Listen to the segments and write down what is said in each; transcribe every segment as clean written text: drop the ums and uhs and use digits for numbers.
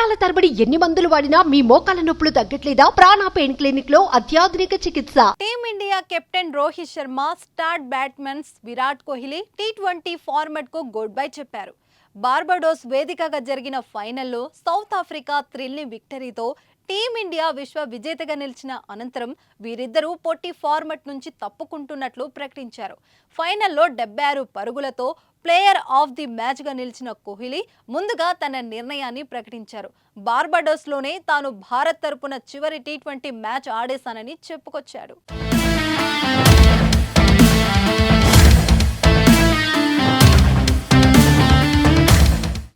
సంవత్సరాల తరబడి ఎన్ని మందులు వాడినా మీ మోకాల నొప్పులు తగ్గట్లేదా? ప్రాణ పెయిన్ క్లినిక్ లో అత్యాధునిక చికిత్స. Team India captain Rohit Sharma, star batsman Virat Kohli T20 format కు గుడ్ బై చెప్పారు. బార్బడోస్ వేదికగా జరిగిన ఫైనల్లో సౌత్ ఆఫ్రికా థ్రిల్ విక్టరీతో టీమిండియా విశ్వ విజేతగా నిలిచిన అనంతరం వీరిద్దరూ పొట్టి ఫార్మాట్ నుంచి తప్పుకుంటున్నట్లు ప్రకటించారు. ఫైనల్లో 76 పరుగులతో ప్లేయర్ ఆఫ్ ది మ్యాచ్ గా నిలిచిన కోహ్లీ ముందుగా తన నిర్ణయాన్ని ప్రకటించారు. బార్బడోస్లోనే తాను భారత్ తరపున చివరి టీ20 మ్యాచ్ ఆడేశానని చెప్పుకొచ్చాడు.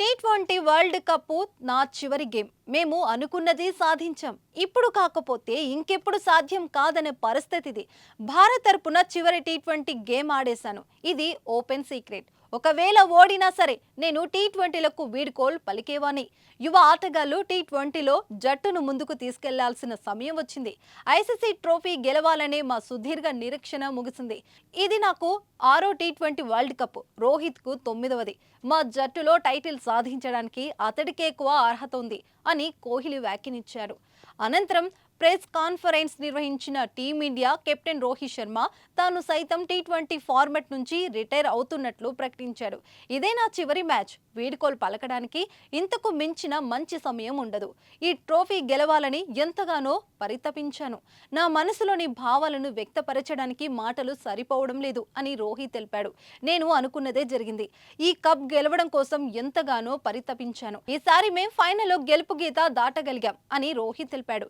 టీ20 వరల్డ్ కప్ నా చివరి గేమ్. మేము అనుకున్నది సాధించాం. ఇప్పుడు కాకపోతే ఇంకెప్పుడు సాధ్యం కాదనే పరిస్థితి. భారత్ తరపున చివరి టీ20 గేమ్ ఆడేశాను. ఇది ఓపెన్ సీక్రెట్. ఒకవేళ ఓడినా సరే నేను టీ20లకు వీడ్కోల్ పలికేవాని. యువ ఆటగాళ్లు టీ20లో జట్టును ముందుకు తీసుకెళ్లాల్సిన సమయం వచ్చింది. ఐసీసీ ట్రోఫీ గెలవాలనే మా సుదీర్ఘ నిరీక్షణ ముగిసింది. ఇది నాకు 6వ టీ20 వరల్డ్ కప్. రోహిత్ కు 9వది. మా జట్టులో టైటిల్ సాధించడానికి అతడికే ఎక్కువ అర్హత ఉంది అని కోహ్లీ వ్యాఖ్యానించారు. అనంతరం ప్రెస్ కాన్ఫరెన్స్ నిర్వహించిన టీమిండియా కెప్టెన్ రోహిత్ శర్మ తాను సైతం టీ20 ఫార్మాట్ నుంచి రిటైర్ అవుతున్నట్లు ప్రకటించాడు. ఇదే నా చివరి మ్యాచ్. వీడ్కోల్ పలకడానికి ఇంతకు మించిన మంచి సమయం ఉండదు. ఈ ట్రోఫీ గెలవాలని ఎంతగానో పరితపించాను. నా మనసులోని భావాలను వ్యక్తపరచడానికి మాటలు సరిపోవడం లేదు అని రోహిత్ తెలిపాడు. నేను అనుకున్నదే జరిగింది. ఈ కప్ గెలవడం కోసం ఎంతగానో పరితపించాను. ఈసారి మేం ఫైనల్లో గెలుపు గీత దాటగలిగాం అని రోహిత్ తెలిపాడు.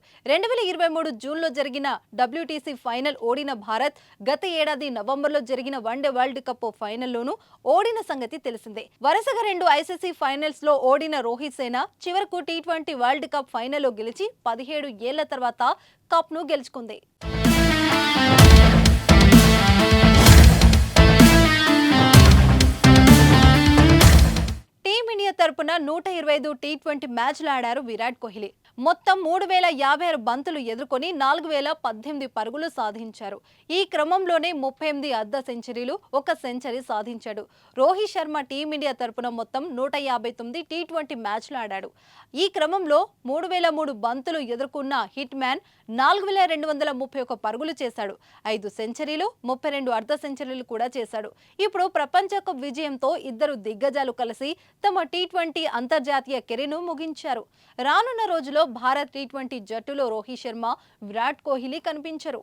2023 జూన్లో జరిగిన WTC ఫైనల్ ఓడిన భారత్ గత ఏడాది నవంబర్లో జరిగిన వన్డే వరల్డ్ కప్ ఫైనల్లోనూ ఓడిన సంగతి తెలిసిందే. వరుసగా 2 ఐసీసీ ఫైనల్స్ లో ఓడిన రోహిత్ సేన చివరకు టీ20 వరల్డ్ కప్ ఫైనల్లో గెలిచి 17 ఏళ్ల తర్వాత కప్ ను గెలుచుకుంది. టీమిండియా తరపున 125 టీ20 మ్యాచ్లు ఆడారు విరాట్ కోహ్లీ. మొత్తం 3056 బంతులు ఎదుర్కొని 4018 పరుగులు సాధించారు. ఈ క్రమంలోనే 38 అర్ధ సెంచరీలు, 1 సెంచరీ సాధించాడు. రోహిత్ శర్మ టీమిండియా తరపున మొత్తం 159 టీ20 మ్యాచ్లు ఆడాడు. ఈ క్రమంలో 3003 బంతులు ఎదుర్కొన్న హిట్ మ్యాన్ 4231 పరుగులు చేశాడు. 5 సెంచరీలు, 32 అర్ధ సెంచరీలు కూడా చేశాడు. ఇప్పుడు ప్రపంచ కప్ విజయంతో ఇద్దరు దిగ్గజాలు కలిసి తమ టీ20 అంతర్జాతీయ కెరీర్ను ముగించారు. రానున్న రోజుల్లో భారత్ టీ20 జట్టులో రోహిత్ శర్మ, విరాట్ కోహ్లీ కనిపించరు.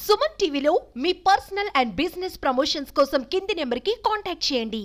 సుమన్ టీవీలో మీ పర్సనల్ అండ్ బిజినెస్ ప్రమోషన్స్ కోసం కింది నెంబర్కి కాంటాక్ట్ చేయండి.